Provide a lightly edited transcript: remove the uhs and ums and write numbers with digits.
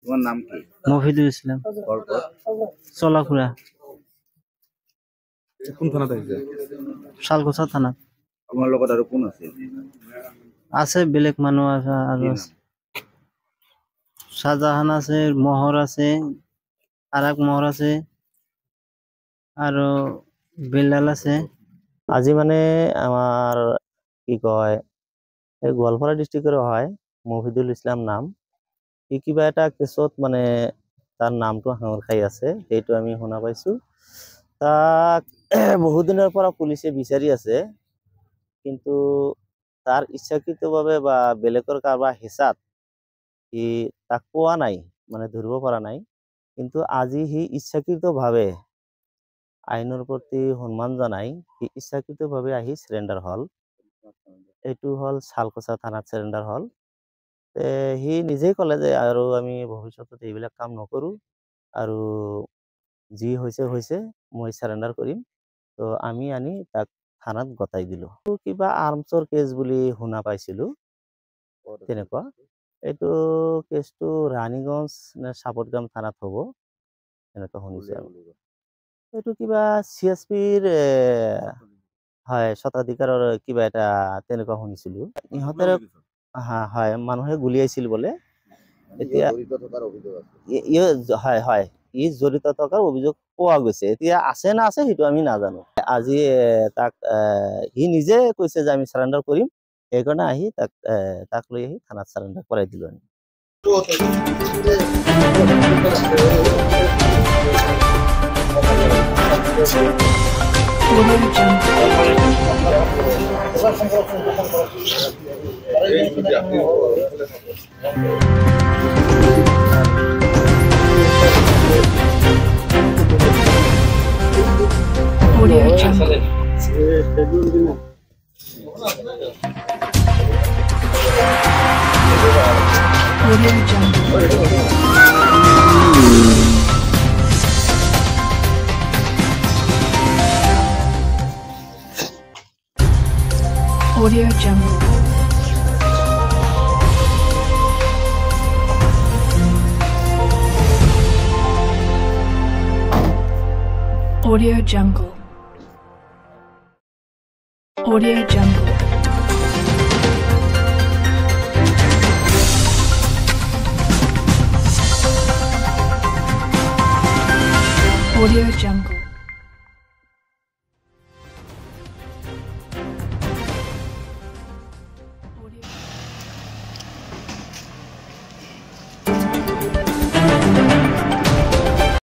তোমার নাম কি? মফিদুল ইসলাম। চলাখুড়া। কোন থানাতে আছে? শালগোছা থানা। আমার লগত আর কোন আছে? আছে বেলেগ মানুষ আছে আর শাহজাহান আছে, মোহর আছে, আরেক মোহর আছে আর বেলাল আছে। আজি মানে আমার কি কয় এই গোৱালপাৰা ডিস্ট্ৰিক্টেৰ হয় মফিদুল ইসলাম নাম। কিবা এটা কেছত মানে তাৰ নামটো হাঙৰ খাই আছে, সেইটো আমি শুনা পাইছো। তাক বহুদিনেৰ পৰা পুলিশে বিচাৰি আছে, কিন্তু তাৰ ইচ্ছাকৃতভাৱে বা বেলেগৰ কাৰোবাৰ হেঁচাত সি তাক পোৱা নাই, মানে ধৰিব পৰা নাই। কিন্তু আজি সি ইচ্ছাকৃতভাৱে আইনৰ প্ৰতি সন্মান জনাই সি ইচ্ছাকৃতভাৱে আহি সাৰেন্ডাৰ হল। এইটো হল শালকোছা থানাত সাৰেন্ডাৰ হল। সি নিজেই কলে যে আৰু আমি ভৱিষ্যতত এইবিলাক কাম নকৰো, আৰু যি হৈছে হৈছে মই সাৰেন্ডাৰ কৰিম। তো আমি আনি তাক থানাত গতাই দিলো। কিবা আৰ্মছৰ কেছ বুলি শুনা পাইছিলো, তেনেকুৱা। এইটো কেছটো ৰাণীগঞ্জ নে চাপতগাম থানাত হ'ব, এনেকুৱা শুনিছো। এইটো কিবা CSPৰ হয় স্বত্বাধিকাৰৰ কিবা এটা তেনেকুৱা শুনিছিলো। ইহঁতেৰ হয় মানুহে গুলিয়াইছিল বোলে। এতিয়া হয় হয় ই জড়িত থকাৰ অভিযোগ পোৱা গৈছে। এতিয়া আছে না আছে সেইটো আমি নাজানো। আজি তাক সি নিজে কৈছে যে আমি সারেন্ডার কৰিম, সেইকাৰণে আহি তাক লৈ আহি থানাত সাৰেন্ডাৰ কৰাই দিলো আমি। Audio Jungle. Audio Jungle. Audio Jungle. Audio Jungle.